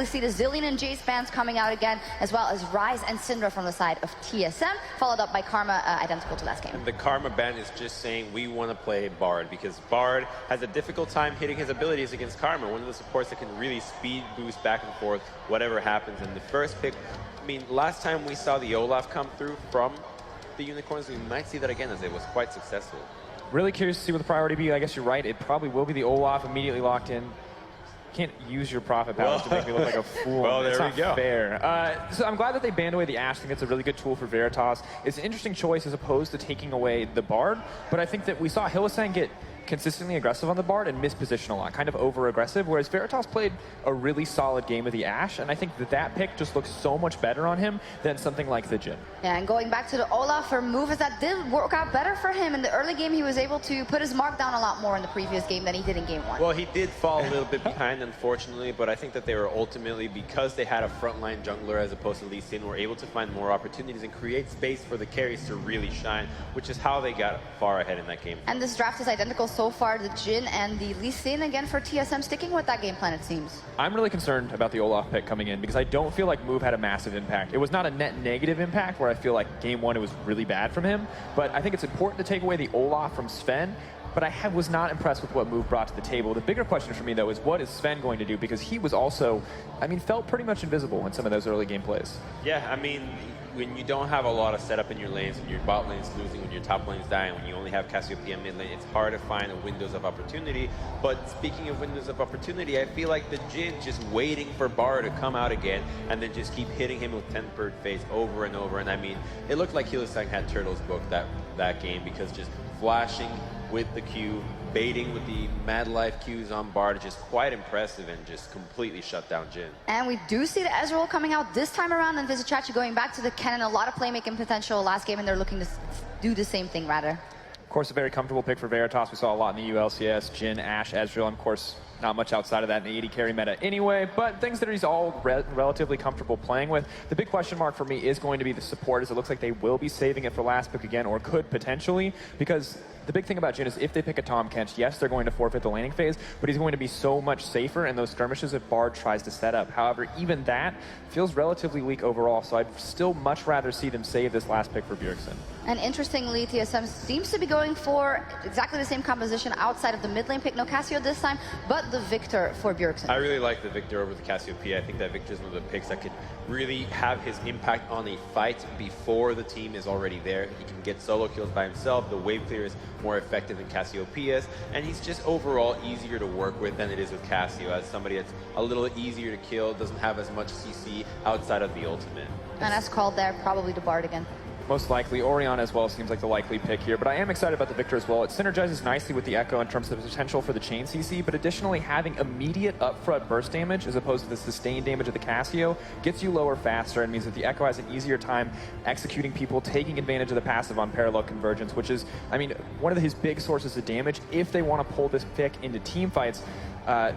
We see the Zillion and Jace bands coming out again, as well as Rise and Syndra from the side of TSM, followed up by Karma, identical to last game. And the Karma band is just saying we want to play Bard because Bard has a difficult time hitting his abilities against Karma, one of the supports that can really speed boost back and forth whatever happens. And the first pick, I mean, last time we saw the Olaf come through from the Unicorns, we might see that again as it was quite successful. Really curious to see what the priority be. I guess you're right. It probably will be the Olaf immediately locked in. Can't use your profit powers to make me look like a fool. Well, there we go. Fair. So I'm glad that they banned away the Ashe. I think it's a really good tool for Veritas. It's an interesting choice as opposed to taking away the Bard. But I think that we saw Hylissang get consistently aggressive on the Bard and misposition a lot, kind of over-aggressive, whereas Veritas played a really solid game of the Ashe, and I think that that pick just looks so much better on him than something like the Jhin. Yeah, and going back to the Olaf, for moves that did work out better for him. In the early game, he was able to put his mark down a lot more in the previous game than he did in game 1. Well, he did fall a little bit behind, unfortunately, but I think that they were ultimately, because they had a frontline jungler as opposed to Lee Sin, were able to find more opportunities and create space for the carries to really shine, which is how they got far ahead in that game. And this draft is identical so far. The Jhin and the Lee Sin again for TSM, sticking with that game plan, it seems. I'm really concerned about the Olaf pick coming in because I don't feel like move had a massive impact. It was not a net negative impact where I feel like game 1 it was really bad from him, but I think it's important to take away the Olaf from Sven. But I was not impressed with what Move brought to the table. The bigger question for me, though, is what is Sven going to do? Because he was also, I mean, felt pretty much invisible in some of those early game plays. Yeah, I mean, when you don't have a lot of setup in your lanes, when your bot lane's losing, when your top lane's dying, when you only have Cassiopeia mid lane, it's hard to find a windows of opportunity. But speaking of windows of opportunity, I feel like the Jhin just waiting for Bard to come out again and then just keep hitting him with tempered face over and over. And I mean, it looked like Hylissang had Turtles booked that game because just flashing with the Q, baiting with the Mad Life Qs on Bard, just quite impressive and just completely shut down Jhin. And we do see the Ezreal coming out this time around, and Vizichachi going back to the cannon, a lot of playmaking potential last game, and they're looking to do the same thing, rather. Of course, a very comfortable pick for Veritas. We saw a lot in the ULCS, Jhin, Ashe, Ezreal, and of course, not much outside of that in the AD carry meta anyway, but things that he's all relatively comfortable playing with. The big question mark for me is going to be the support, as it looks like they will be saving it for last pick again, or could potentially, because the big thing about Jhin is if they pick a Tahm Kench, yes, they're going to forfeit the laning phase, but he's going to be so much safer in those skirmishes if Bard tries to set up. However, even that feels relatively weak overall, so I'd still much rather see them save this last pick for Bjergsen. And interestingly, TSM seems to be going for exactly the same composition outside of the mid lane pick. No Cassio this time, but the Victor for Bjergsen. I really like the Victor over the Cassiopeia. I think that Victor is one of the picks that could really have his impact on a fight before the team is already there. He can get solo kills by himself. The wave clear is more effective than Cassiopeia's, and he's just overall easier to work with than it is with Cassio, as somebody that's a little easier to kill, doesn't have as much CC outside of the ultimate. And as called there, probably the Bard again. Most likely. Orianna as well seems like the likely pick here, but I am excited about the Victor as well. It synergizes nicely with the Echo in terms of the potential for the chain CC, but additionally having immediate upfront burst damage as opposed to the sustained damage of the Cassio gets you lower faster and means that the Echo has an easier time executing people, taking advantage of the passive on parallel convergence, which is, I mean, one of his big sources of damage if they want to pull this pick into team fights.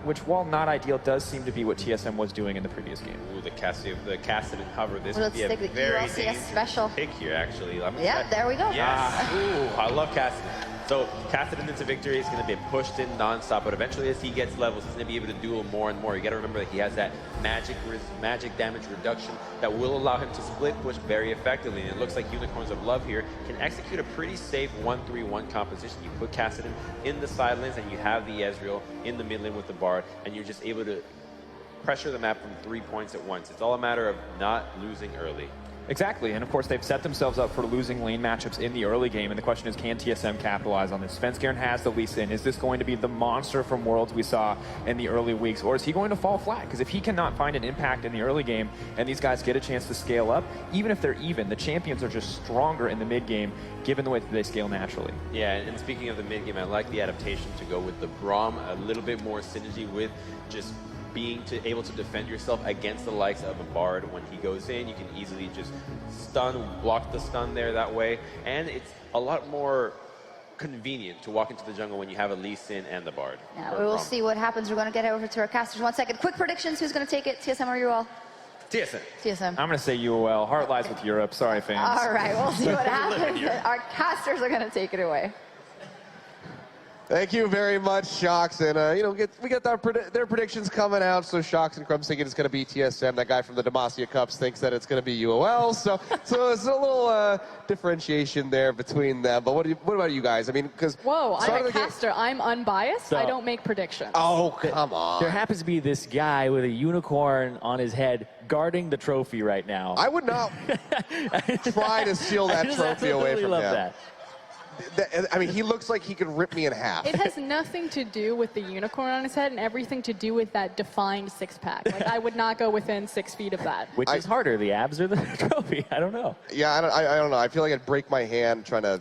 Which, while not ideal, does seem to be what TSM was doing in the previous game. Ooh, the Cassid and Hover. This would be a the very dangerous special pick here, actually. Yeah, there we go. Yes. Ooh, I love Cassid. So Cassid into victory is going to be pushed in nonstop, but eventually as he gets levels, he's going to be able to duel more and more. You got to remember that he has that magic damage reduction that will allow him to split push very effectively. And it looks like Unicorns of Love here can execute a pretty safe 1-3-1 composition. You put Cassid in the side lanes, and you have the Ezreal in the mid lane with the Bard, and you're just able to pressure the map from 3 points at once. It's all a matter of not losing early. Exactly, and of course they've set themselves up for losing lane matchups in the early game, and the question is, can TSM capitalize on this? Svenskeren has the Lee Sin. Is this going to be the monster from Worlds we saw in the early weeks, or is he going to fall flat? Because if he cannot find an impact in the early game, and these guys get a chance to scale up, even if they're even, the champions are just stronger in the mid game, given the way that they scale naturally. Yeah, and speaking of the mid game, I like the adaptation to go with the Braum, a little bit more synergy with just being able to defend yourself against the likes of a Bard. When he goes in, you can easily just block the stun there that way, and it's a lot more convenient to walk into the jungle when you have a Lee Sin and the Bard. Yeah, we will see what happens. We're going to get over to our casters. 1 second. Quick predictions. Who's going to take it? TSM or UOL? TSM. TSM. I'm going to say UOL. Heart lies with Europe. Sorry, fans. All right, we'll see what happens. Our casters are going to take it away. Thank you very much, Shocks. And, you know, we get their predictions coming out. So Shocks and Crumbs thinking it's going to be TSM. That guy from the Demacia Cups thinks that it's going to be UOL. So it's a little differentiation there between them. But what about you guys? I mean, because... Whoa, I'm a caster. I'm unbiased. So, I don't make predictions. Oh, come on. There happens to be this guy with a unicorn on his head guarding the trophy right now. I would not try to steal that trophy away from him. That. I mean, he looks like he could rip me in half. It has nothing to do with the unicorn on his head and everything to do with that defined six-pack. Like, I would not go within 6 feet of that. Which is harder, the abs or the trophy? I don't know. Yeah, I don't know. I feel like I'd break my hand trying to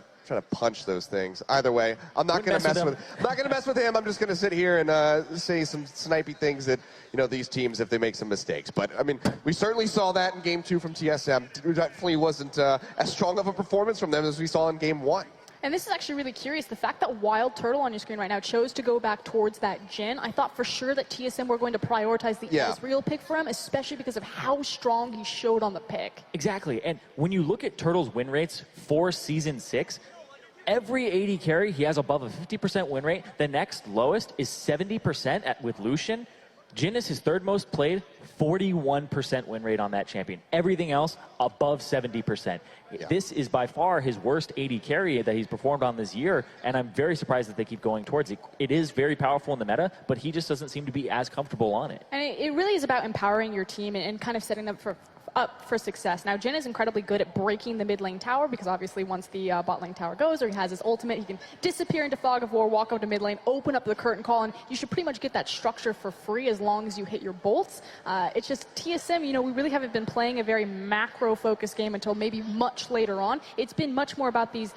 punch those things. Either way, I'm not going to mess with. I'm not going to mess with him. I'm just going to sit here and say some snipey things that, you know, these teams, if they make some mistakes. But I mean, we certainly saw that in Game 2 from TSM. It definitely wasn't as strong of a performance from them as we saw in Game 1. And this is actually really curious. The fact that Wild Turtle on your screen right now chose to go back towards that Jin, I thought for sure that TSM were going to prioritize the Ezreal pick for him, especially because of how strong he showed on the pick. Exactly. And when you look at Turtle's win rates for Season 6, every AD carry, he has above a 50% win rate. The next lowest is 70% with Lucian. Jin is his third most played, 41% win rate on that champion. Everything else above 70%. Yeah. This is by far his worst AD carry that he's performed on this year, and I'm very surprised that they keep going towards it. It is very powerful in the meta, but he just doesn't seem to be as comfortable on it. And it really is about empowering your team and kind of setting them up for success. Now, Jin is incredibly good at breaking the mid lane tower because obviously once the bot lane tower goes or he has his ultimate, he can disappear into Fog of War, walk up to mid lane, open up the curtain call, and you should pretty much get that structure for free as long as you hit your bolts. It's just TSM, you know, we really haven't been playing a very macro-focused game until maybe much later on. It's been much more about these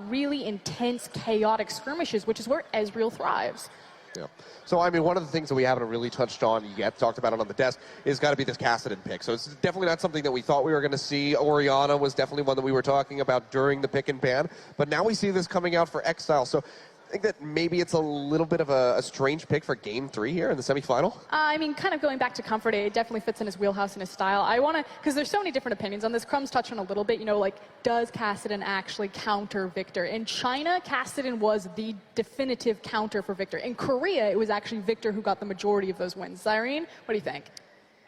really intense, chaotic skirmishes, which is where Ezreal thrives. Yeah. So, I mean, one of the things that we haven't really touched on yet, talked about it on the desk, is got to be this Kassadin pick. So it's definitely not something that we thought we were going to see. Orianna was definitely one that we were talking about during the pick and ban. But now we see this coming out for Exile. So I think that maybe it's a little bit of a strange pick for Game 3 here in the semifinal. I mean, kind of going back to Comfort, it definitely fits in his wheelhouse and his style. I want to, because there's so many different opinions on this. Crumbs touched on a little bit, you know, like, does Kassadin actually counter Victor? In China, Kassadin was the definitive counter for Victor. In Korea, it was actually Victor who got the majority of those wins. Zyrene, what do you think?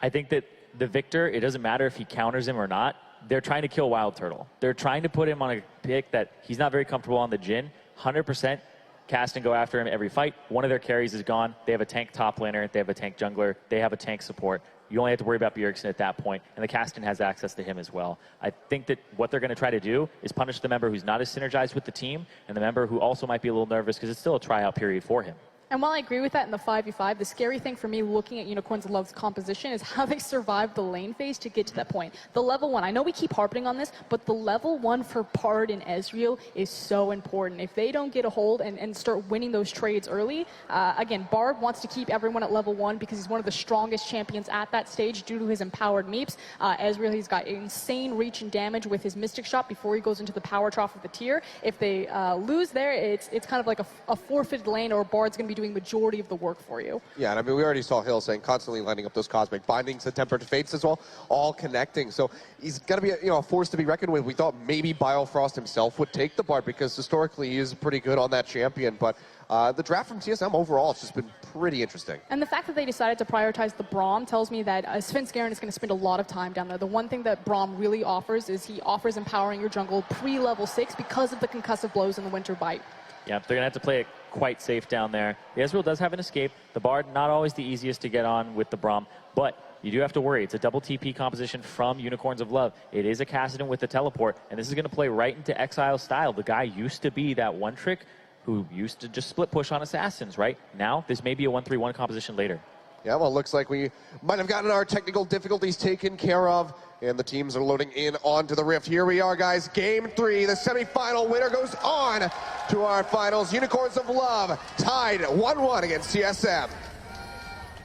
I think that the Victor, it doesn't matter if he counters him or not. They're trying to kill Wild Turtle. They're trying to put him on a pick that he's not very comfortable on the Jin. 100%. Cast and go after him every fight. One of their carries is gone. They have a tank top laner. They have a tank jungler. They have a tank support. You only have to worry about Bjergsen at that point, and the Caston has access to him as well. I think that what they're going to try to do is punish the member who's not as synergized with the team and the member who also might be a little nervous because it's still a tryout period for him. And while I agree with that in the 5v5, the scary thing for me looking at Unicorns of Love's composition is how they survived the lane phase to get to that point. The level 1, I know we keep harping on this, but the level 1 for Bard and Ezreal is so important. If they don't get a hold and start winning those trades early, again, Bard wants to keep everyone at level 1 because he's one of the strongest champions at that stage due to his empowered meeps. Ezreal, he's got insane reach and damage with his Mystic Shot before he goes into the power trough of the tier. If they lose there, it's kind of like a forfeited lane, or Bard's going to be doing majority of the work for you. Yeah, and I mean, we already saw Hill saying constantly lining up those cosmic bindings, the tempered fates as well, all connecting. So he's got to be a force to be reckoned with. We thought maybe Biofrost himself would take the Bard because historically he is pretty good on that champion, but the draft from TSM overall has just been pretty interesting. And the fact that they decided to prioritize the Braum tells me that Svenskeren is going to spend a lot of time down there. The one thing that Braum really offers is he offers empowering your jungle pre-level 6 because of the concussive blows and the Winter Bite. Yeah, they're going to have to play it quite safe down there. The Ezreal does have an escape. The Bard, not always the easiest to get on with the Braum, but you do have to worry. It's a double TP composition from Unicorns of Love. It is a Kassadin with the teleport, and this is going to play right into Exile style. The guy used to be that one trick who used to just split push on assassins, right? Now, this may be a 1-3-1 composition later. Yeah, well, it looks like we might have gotten our technical difficulties taken care of, and the teams are loading in onto the Rift. Here we are, guys. Game 3, the semifinal winner goes on to our finals. Unicorns of Love tied 1-1 against TSM.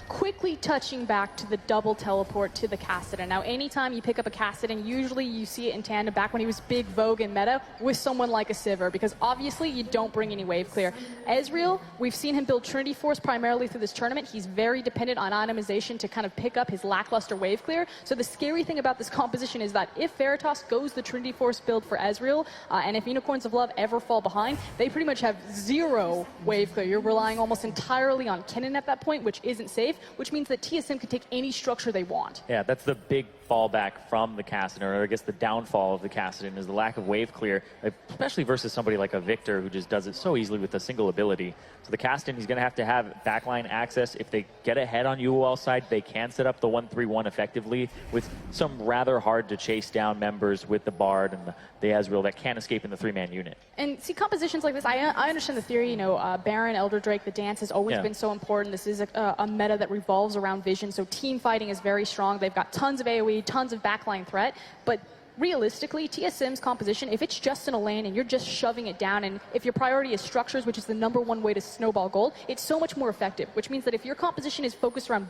quickly touching back to the double teleport to the Kassadin. Now, anytime you pick up a Kassadin, usually you see it in tandem back when he was big Vogue in meta with someone like a Sivir, because obviously you don't bring any wave clear. Ezreal, we've seen him build Trinity Force primarily through this tournament. He's very dependent on itemization to kind of pick up his lackluster wave clear. So the scary thing about this composition is that if Veritas goes the Trinity Force build for Ezreal, and if Unicorns of Love ever fall behind, they pretty much have zero wave clear. You're relying almost entirely on Kennen at that point, which isn't safe, which means that TSM can take any structure they want. Yeah, that's the big fallback from the Kassadin, or I guess the downfall of the Kassadin is the lack of wave clear, especially versus somebody like a Victor who just does it so easily with a single ability. So the Kassadin, he's going to have backline access. If they get ahead on UOL side, they can set up the 1-3-1 effectively with some rather hard to chase down members with the Bard and the Ezreal that can't escape in the 3-man unit. And see, compositions like this, I understand the theory, you know, Baron, Elder Drake, the dance has always been so important. This is a meta that revolves around vision, so team fighting is very strong. They've got tons of AoE, tons of backline threat, but realistically, TSM's composition, if it's just in a lane and you're just shoving it down, and if your priority is structures, which is the #1 way to snowball gold, it's so much more effective, which means that if your composition is focused around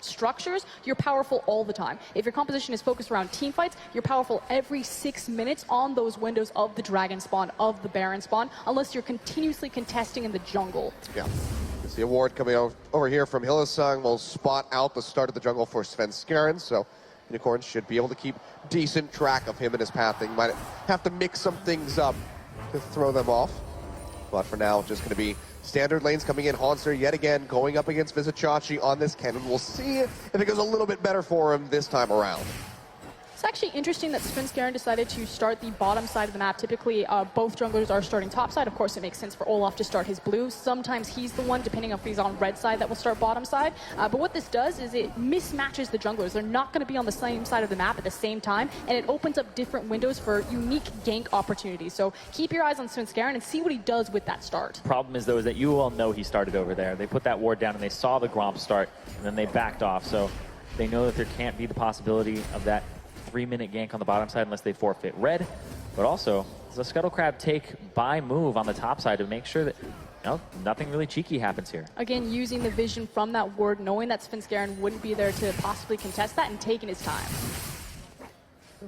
structures, you're powerful all the time. If your composition is focused around team fights, you're powerful every 6 minutes on those windows of the Dragon spawn, of the Baron spawn, unless you're continuously contesting in the jungle. Yeah. It's the award coming over here from Hillesung. Will spot out the start of the jungle for Sven Skaren, so Unicorns should be able to keep decent track of him and his pathing. Might have to mix some things up to throw them off. But for now, just going to be standard lanes coming in. Haunster yet again going up against Vizicachi on this Kennen. We'll see if it goes a little bit better for him this time around. It's actually interesting that Sven Skaren decided to start the bottom side of the map. Typically, both junglers are starting top side. Of course, it makes sense for Olaf to start his blue. Sometimes he's the one, depending on if he's on red side, that will start bottom side. But what this does is it mismatches the junglers. They're not going to be on the same side of the map at the same time, and it opens up different windows for unique gank opportunities. So keep your eyes on Sven Skaren and see what he does with that start. Problem is, though, is that you all know he started over there. They put that ward down and they saw the Gromp start, and then they backed off. So they know that there can't be the possibility of that 3-minute gank on the bottom side unless they forfeit red. But also, the Scuttle Crab take by move on the top side to make sure that nothing really cheeky happens here. Again, using the vision from that ward, knowing that Sven Skaren wouldn't be there to possibly contest that and taking his time.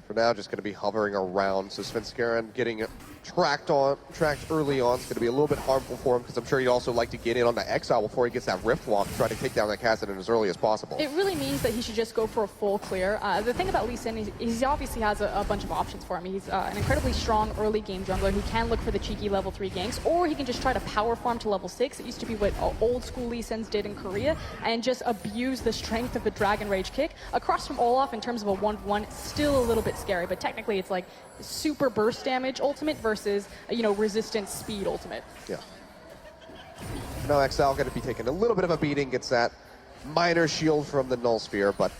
For now, just going to be hovering around. So Sven Skaren getting tracked early on is going to be a little bit harmful for him, because I'm sure he'd also like to get in on the Exile before he gets that Rift Walk, try to take down that Kassadin as early as possible. It really means that he should just go for a full clear. The thing about Lee Sin is he obviously has a bunch of options for him. He's an incredibly strong early game jungler. He can look for the cheeky level 3 ganks, or he can just try to power farm to level 6. It used to be what old school Lee Sins did in Korea, and just abuse the strength of the Dragon Rage kick. Across from Olaf, in terms of a 1-1, still a little bit scary, but technically it's like super burst damage ultimate versus, resistance speed ultimate. Yeah. Now Exile going to be taking a little bit of a beating, gets that minor shield from the Null Sphere, but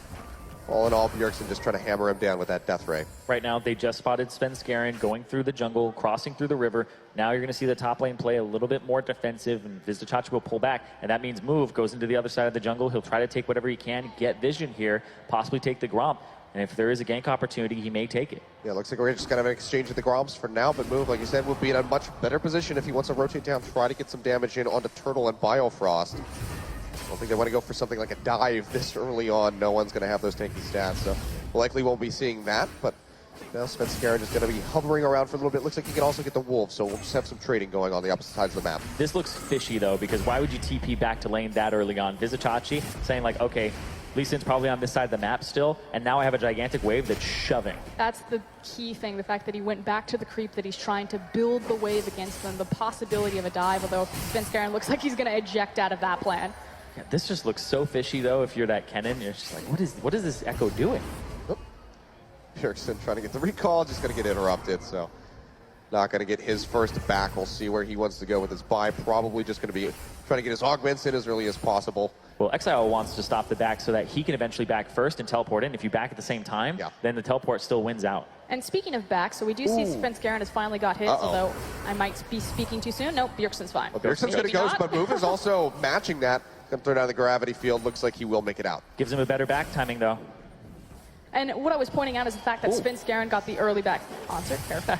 all in all, Bjergsen just trying to hammer him down with that Death Ray. Right now, they just spotted Sven Skaren going through the jungle, crossing through the river. Now you're going to see the top lane play a little bit more defensive, and Vizicachi will pull back, and that means Move goes into the other side of the jungle. He'll try to take whatever he can, get vision here, possibly take the Gromp. And if there is a gank opportunity, he may take it. Yeah, looks like we're just going to have an exchange with the Gromps for now, but Move, like you said, will be in a much better position if he wants to rotate down, try to get some damage in onto Turtle and Biofrost. I don't think they want to go for something like a dive this early on. No one's going to have those tanky stats, so we likely won't be seeing that, but now Sven Skaren is going to be hovering around for a little bit. Looks like he can also get the Wolves, so we'll just have some trading going on the opposite sides of the map. This looks fishy, though, because why would you TP back to lane that early on? Vizicachi saying, like, okay, Lee Sin's probably on this side of the map still, and now I have a gigantic wave that's shoving. That's the key thing, the fact that he went back to the creep, that he's trying to build the wave against them, the possibility of a dive, although Sven Skaren looks like he's going to eject out of that plan. Yeah, this just looks so fishy, though, if you're that Kennen. You're just like, what is this Echo doing? Bjergsen trying to get the recall, just going to get interrupted, so not going to get his first back. We'll see where he wants to go with his buy. Probably just going to be trying to get his augments in as early as possible. Well, Exile wants to stop the back so that he can eventually back first and teleport in. If you back at the same time, then the teleport still wins out. And speaking of back, so we do see Sven Skaren has finally got hits, although I might be speaking too soon. Nope, Bjergsen's fine. Well, Bjergsen's going to go, but Move is also matching that. Going to throw down the gravity field. Looks like he will make it out. Gives him a better back timing, though. And what I was pointing out is the fact that Svenskeren got the early back. Answer, careful.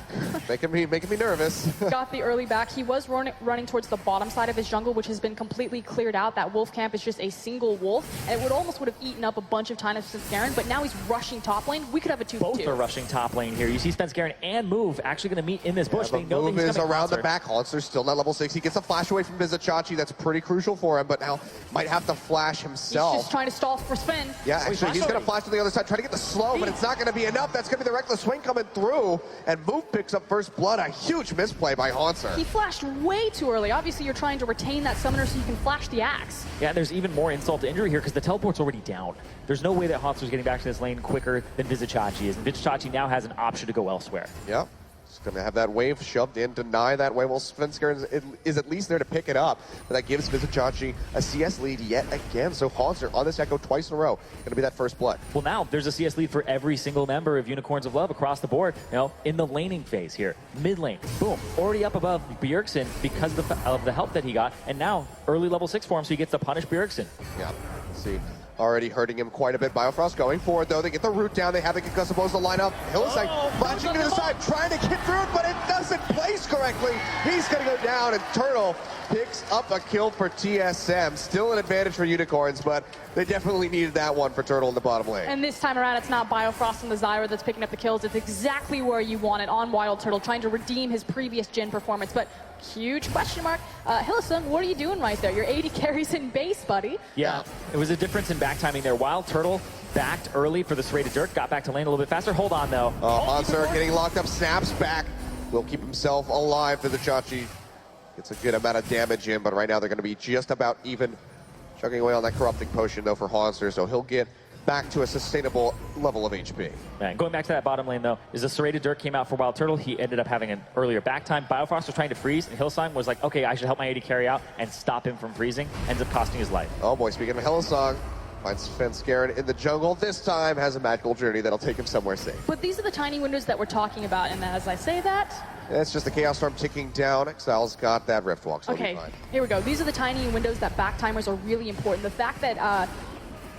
making me nervous. Got the early back. He was running towards the bottom side of his jungle, which has been completely cleared out. That wolf camp is just a single wolf, and it would have eaten up a bunch of time of Svenskeren, but now he's rushing top lane. We could have a 2v2. Both are rushing top lane here. You see Svenskeren and Move actually going to meet in this bush. Yeah, they know Move that he's is coming around closer. the back. Hauntzer's still not level 6. He gets a flash away from Vizicachi. That's pretty crucial for him, but now might have to flash himself. He's just trying to stall for Sven. Yeah, actually, he's going to flash to the other side, try to get the slow, but it's not going to be enough. That's going to be the reckless swing coming through, and Move picks up first blood. A huge misplay by Hauntzer. He flashed way too early. Obviously, you're trying to retain that summoner so you can flash the axe. Yeah, and there's even more insult to injury here because the teleport's already down. There's no way that Hauntzer's getting back to this lane quicker than Vizicachi is, and Vizicachi now has an option to go elsewhere. Yep. He's going to have that wave shoved in, deny that wave. Well, Svenskeren is at least there to pick it up, but that gives Vizicachi a CS lead yet again. So Haunzer on this Echo twice in a row, going to be that first blood. Well, now there's a CS lead for every single member of Unicorns of Love across the board. You know, in the laning phase here, mid lane, boom, already up above Bjergsen because of the help that he got, and now early level 6 for him, so he gets to punish Bjergsen. Yeah, let's see. Already hurting him quite a bit. Biofrost going forward, though. They get the root down. They have the concussive blows to line up. Hillside flashing to the side, trying to get through it, but it doesn't place correctly. He's going to go down, and Turtle picks up a kill for TSM. Still an advantage for Unicorns, but they definitely needed that one for Turtle in the bottom lane. And this time around, it's not Biofrost and the Zyra that's picking up the kills. It's exactly where you want it on Wild Turtle, trying to redeem his previous Jhin performance. But huge question mark. Hillsong, what are you doing right there? Your 80 carries in base, buddy. Yeah, it was a difference in back timing there. Wild Turtle backed early for the serrated dirt, got back to lane a little bit faster. Hold on, though. Haunzer getting locked up, snaps back. Will keep himself alive. Vizicachi gets a good amount of damage in, but right now they're going to be just about even. Chugging away on that corrupting potion, though, for Haunzer, so he'll get back to a sustainable level of HP. Man, going back to that bottom lane, though, is the serrated dirt came out for Wild Turtle. He ended up having an earlier back time. Biofrost was trying to freeze, and Hillsong was like, okay, I should help my AD carry out and stop him from freezing. Ends up costing his life. Oh boy, speaking of Hillsong, finds Svenskeren in the jungle. This time has a magical journey that'll take him somewhere safe. But these are the tiny windows that we're talking about, and as I say that... It's just the Chaos Storm ticking down. Exile's got that Rift Walk, so Okay, here we go. These are the tiny windows that back timers are really important. The fact that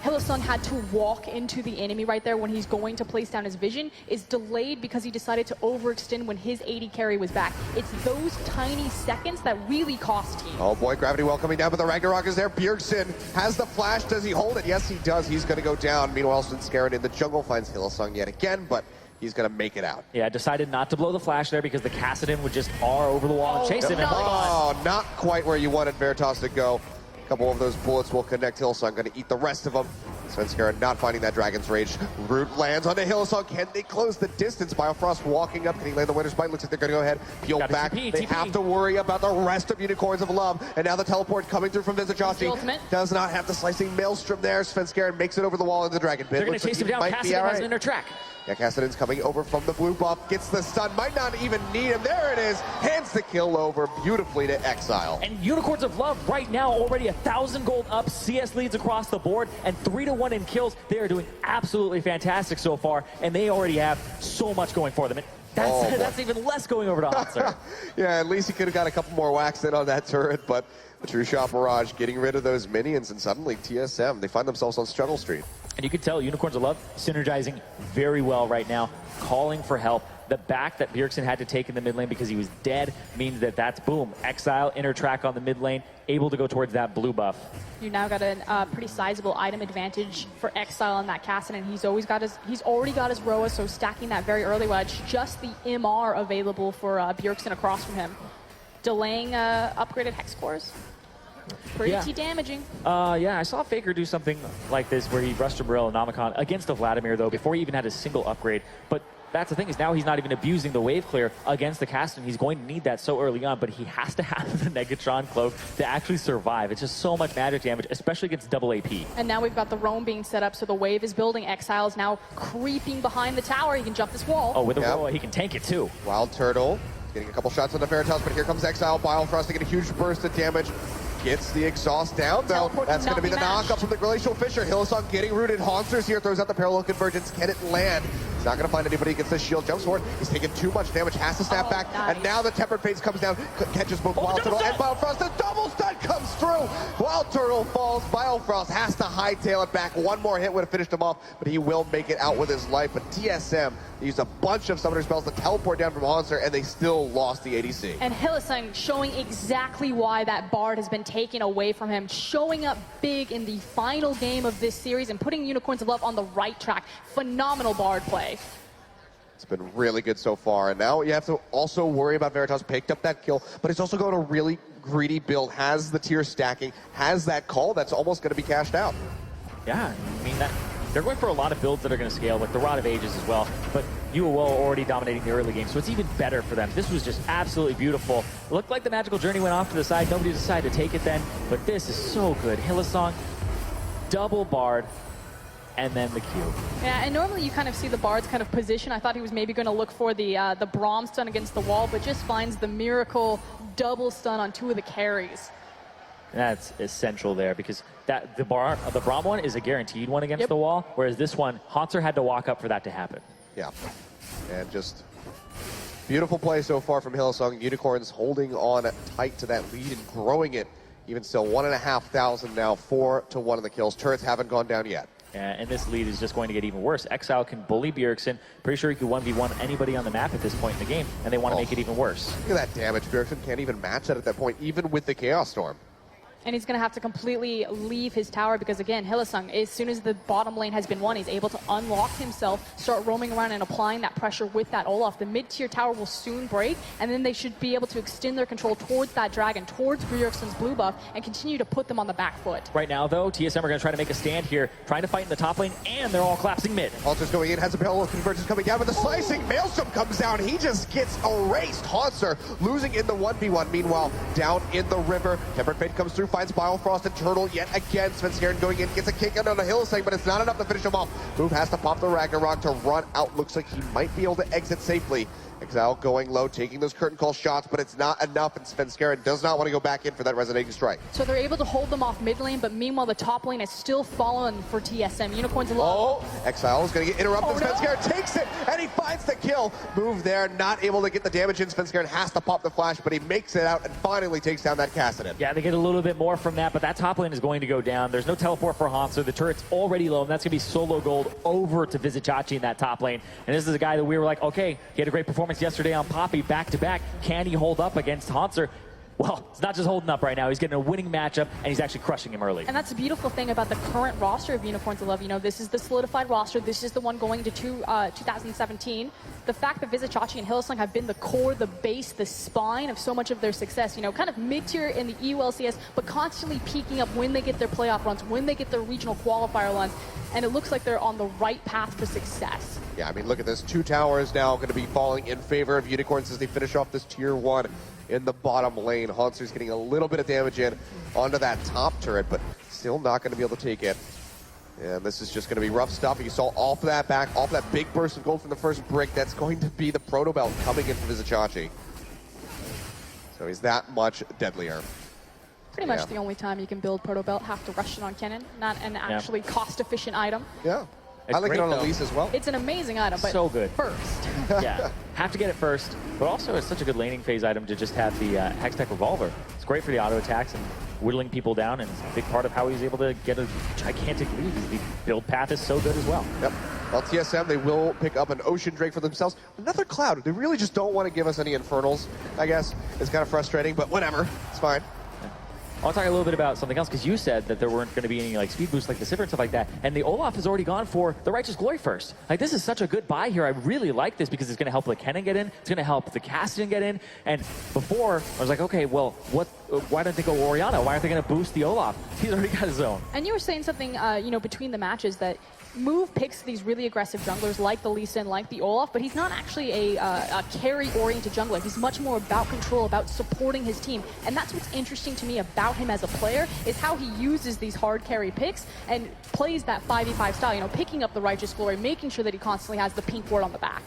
Hillsong had to walk into the enemy right there when he's going to place down his vision is delayed because he decided to overextend when his AD carry was back. It's those tiny seconds that really cost team. Oh boy, Gravity Well coming down, but the Ragnarok is there. Bjergsen has the flash. Does he hold it? Yes, he does. He's going to go down. Meanwhile, Svenskeren in the jungle finds Hillsong yet again, but he's going to make it out. Yeah, decided not to blow the flash there because the Kassadin would just R over the wall and chase him. Oh, not quite where you wanted Veritas to go. A couple of those bullets will connect Hillsong. Going to eat the rest of them. Svenskeren not finding that Dragon's Rage. Root lands onto Hillsong. Can they close the distance? Biofrost walking up. Can he land the Winter's Bite? Looks like they're going to go ahead, peel back. They have to worry about the rest of Unicorns of Love. And now the teleport coming through from Vizicachi. Does not have the slicing Maelstrom there. Svenskeren makes it over the wall into the Dragon Pit. They're going to chase him down. Kassadin has an inner track. Yeah, Kassadin's coming over from the blue buff, gets the stun, might not even need him. There it is, hands the kill over beautifully to Exile. And Unicorns of Love right now already 1,000 gold up, CS leads across the board, and 3-1 in kills. They are doing absolutely fantastic so far, and they already have so much going for them. And that's even less going over to Haunzer. Yeah, at least he could have got a couple more whacks in on that turret, but the True Shot Barrage getting rid of those minions, and suddenly TSM, they find themselves on Struggle Street. And you can tell Unicorns of Love synergizing very well right now, calling for help. The back that Bjergsen had to take in the mid lane because he was dead means that that's boom. Exile, inner track on the mid lane, able to go towards that blue buff. You now got a pretty sizable item advantage for Exile on that Kassadin, and he's already got his Roa, so stacking that very early wedge. Just the MR available for Bjergsen across from him, delaying upgraded hex cores. Pretty damaging. Yeah, I saw Faker do something like this where he rushed a Morel and Namicon against the Vladimir, though, before he even had a single upgrade. But that's the thing, is now he's not even abusing the wave clear against the Kassadin. He's going to need that so early on, but he has to have the Negatron cloak to actually survive. It's just so much magic damage, especially against double AP. And now we've got the roam being set up, so the wave is building. Exile is now creeping behind the tower. He can jump this wall. Oh, with a Roa, he can tank it too. Wild Turtle getting a couple shots on the Veritas, but here comes Exile. Biofrost to get a huge burst of damage. Gets the exhaust down, though. That's going to be the knock-up from the Glacial Fisher. Hillsong getting rooted. Hauntzer's here, throws out the Parallel Convergence. Can it land? He's not going to find anybody against this shield. Jumps forward. He's taking too much damage. Has to snap back. Nice. And now the Tempered Fates comes down. Catches both Wild Turtle and Biofrost. The double stun comes through. Wild Turtle falls. Biofrost has to hightail it back. One more hit would have finished him off, but he will make it out with his life. But TSM used a bunch of summoner spells to teleport down from Hanser, and they still lost the ADC. And Hylissang showing exactly why that Bard has been taken away from him, showing up big in the final game of this series and putting Unicorns of Love on the right track. Phenomenal Bard play. It's been really good so far, and now you have to also worry about Veritas. Picked up that kill, but he's also going a really greedy build, has the tier stacking, has that call that's almost going to be cashed out. Yeah, I mean, they're going for a lot of builds that are going to scale, like the Rod of Ages as well, but UOL already dominating the early game, so it's even better for them. This was just absolutely beautiful. It looked like the Magical Journey went off to the side. Nobody decided to take it then, but this is so good. Hylissang, double Bard, and then the Q. Yeah, and normally you kind of see the Bard's kind of position. I thought he was maybe going to look for the Braum stun against the wall, but just finds the miracle double stun on 2 of the carries. That's essential there because the Braum one is a guaranteed one against the wall, whereas this one, Hanser had to walk up for that to happen. Yeah, and just beautiful play so far from Hylissang. Unicorns holding on tight to that lead and growing it. Even still, 1,500 now, 4-1 in the kills. Turrets haven't gone down yet. And this lead is just going to get even worse. Exile can bully Bjergsen. Pretty sure he could 1v1 anybody on the map at this point in the game, and they want to make it even worse. Look at that damage. Bjergsen can't even match that at that point, even with the Chaos Storm. And he's going to have to completely leave his tower because, again, Hylissang, as soon as the bottom lane has been won, he's able to unlock himself, start roaming around and applying that pressure with that Olaf. The mid-tier tower will soon break, and then they should be able to extend their control towards that dragon, towards Bjergsen's blue buff, and continue to put them on the back foot. Right now, though, TSM are going to try to make a stand here, trying to fight in the top lane, and they're all collapsing mid. Alter's going in, has a parallel convergence coming down, but the slicing Maelstrom comes down. He just gets erased. Hanser losing in the 1v1. Meanwhile, down in the river, Tempered Fate comes through, finds Biofrost and Turtle yet again. Svenskeren going in, gets a kick out on the Hylissang, but it's not enough to finish him off. Move has to pop the Ragnarok to run out. Looks like he might be able to exit safely. Exile going low, taking those curtain call shots, but it's not enough, and Svenskeren does not want to go back in for that resonating strike. So they're able to hold them off mid lane, but meanwhile the top lane is still falling for TSM. Unicorns alone. Oh, Exile is going to get interrupted. Svenskeren takes it, and he finds the kill. Move there, not able to get the damage in. Svenskeren has to pop the flash, but he makes it out and finally takes down that Kassadin. Yeah, they get a little bit more from that, but that top lane is going to go down. There's no teleport for Hanser. The turret's already low, and that's going to be solo gold over to Vizicachi in that top lane. And this is a guy that we were like, okay, he had a great performance yesterday on Pop. Back-to-back. Can he hold up against Hanser? Well, it's not just holding up right now. He's getting a winning matchup, and he's actually crushing him early. And that's the beautiful thing about the current roster of Unicorns of Love. You know, this is the solidified roster. This is the one going to 2017. The fact that Vizicachi and Hylissang have been the core, the base, the spine of so much of their success. You know, kind of mid-tier in the EULCS, but constantly peaking up when they get their playoff runs, when they get their regional qualifier runs. And it looks like they're on the right path for success. Yeah, I mean, look at this. 2 towers now going to be falling in favor of Unicorns as they finish off this tier 1 in the bottom lane. Hanser's getting a little bit of damage in onto that top turret, but still not going to be able to take it. And this is just going to be rough stuff. You saw off that back, off that big burst of gold from the first brick. That's going to be the Proto Belt coming in for Vizicachi. So he's that much deadlier. Pretty much the only time you can build Proto Belt, have to rush it on Kennen, not an actually cost-efficient item. Yeah. It's I like great, it on though. Elise as well. It's an amazing item, but so good. First. Yeah, have to get it first, but also it's such a good laning phase item to just have the Hextech Revolver. It's great for the auto attacks and whittling people down, and it's a big part of how he's able to get a gigantic lead. The build path is so good as well. Yep. Well, TSM, they will pick up an Ocean Drake for themselves. Another Cloud. They really just don't want to give us any Infernals, I guess. It's kind of frustrating, but whatever. It's fine. I want to talk a little bit about something else, because you said that there weren't going to be any like speed boosts like the Sivir and stuff like that, and the Olaf has already gone for the Righteous Glory first. Like, this is such a good buy here. I really like this because it's going to help the Kennen get in, it's going to help the Kassadin get in, and before, I was like, okay, well, why don't they go Orianna? Why aren't they going to boost the Olaf? He's already got his own. And you were saying something, you know, between the matches that Move picks these really aggressive junglers like the Lee Sin, like the Olaf, but he's not actually a carry-oriented jungler. He's much more about control, about supporting his team. And that's what's interesting to me about him as a player, is how he uses these hard carry picks and plays that 5v5 style, you know, picking up the Righteous Glory, making sure that he constantly has the pink ward on the back.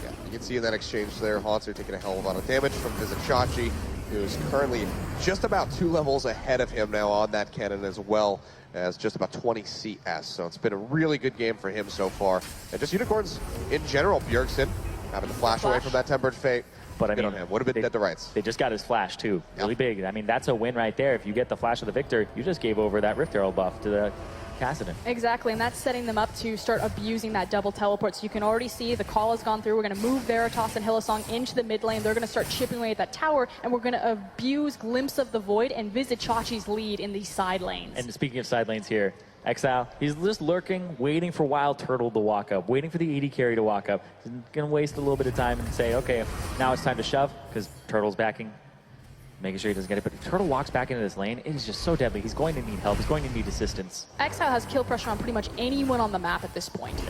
Yeah, you can see in that exchange there, Hanser taking a hell of a lot of damage from Vizicachi. who's currently just about 2 levels ahead of him now on that cannon, as well as just about 20 CS. So it's been a really good game for him so far. And just Unicorns in general, Bjergsen having to flash away from that Tempered Fate. But I mean, would have been dead to rights. They just got his flash too, really big. I mean, that's a win right there. If you get the flash of the Victor, you just gave over that Rift Herald buff to the Kassadin. Exactly, and that's setting them up to start abusing that double teleport. So you can already see the call has gone through. We're going to move Veritas and Hillsong into the mid lane. They're going to start chipping away at that tower, and we're going to abuse Glimpse of the Void and visit Chachi's lead in these side lanes. And speaking of side lanes here, Exile, he's just lurking, waiting for Wild Turtle to walk up, waiting for the AD carry to walk up. He's going to waste a little bit of time and say, okay, now it's time to shove, because Turtle's backing, making sure he doesn't get it. But if Turtle walks back into this lane, it is just so deadly. He's going to need help. He's going to need assistance. Exile has kill pressure on pretty much anyone on the map at this point.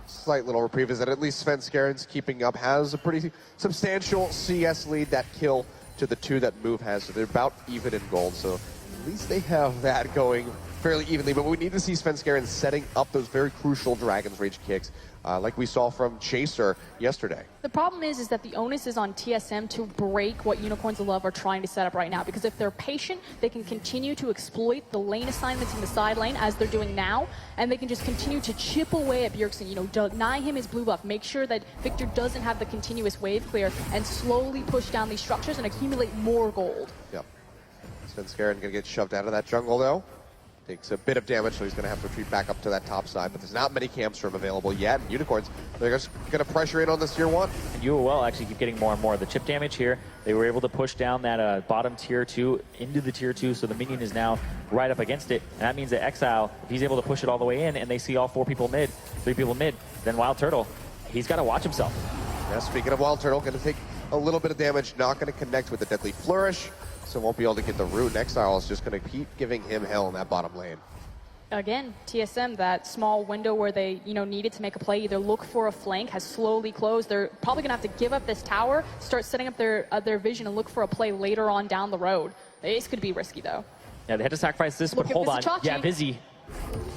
Slight little reprieve is that at least Svenskaren's keeping up, has a pretty substantial CS lead. That kill to the 2 that Move has, so they're about even in gold. So at least they have that going fairly evenly, but we need to see Svenskeren setting up those very crucial Dragon's Rage kicks, like we saw from Chaser yesterday. The problem is that the onus is on TSM to break what Unicorns of Love are trying to set up right now, because if they're patient, they can continue to exploit the lane assignments in the side lane, as they're doing now, and they can just continue to chip away at Bjergsen, you know, deny him his blue buff, make sure that Victor doesn't have the continuous wave clear, and slowly push down these structures and accumulate more gold. Yep. Svenskeren gonna get shoved out of that jungle, though. Takes a bit of damage, so he's going to have to retreat back up to that top side. But there's not many camps for him available yet. And Unicorns, they're just going to pressure in on this tier 1. And UOL actually keep getting more and more. The chip damage here, they were able to push down that bottom tier 2 into the tier 2, so the minion is now right up against it. And that means that Exile, if he's able to push it all the way in, and they see all 4 people mid, 3 people mid, then Wild Turtle, he's got to watch himself. Yeah, speaking of Wild Turtle, going to take a little bit of damage, not going to connect with the Deadly Flourish, so won't be able to get the root. And Exile is just going to keep giving him hell in that bottom lane. Again, TSM, that small window where they, you know, needed to make a play, either look for a flank, has slowly closed. They're probably going to have to give up this tower, start setting up their vision, and look for a play later on down the road. This could be risky, though. Yeah, they had to sacrifice this, but hold on. Yeah, busy.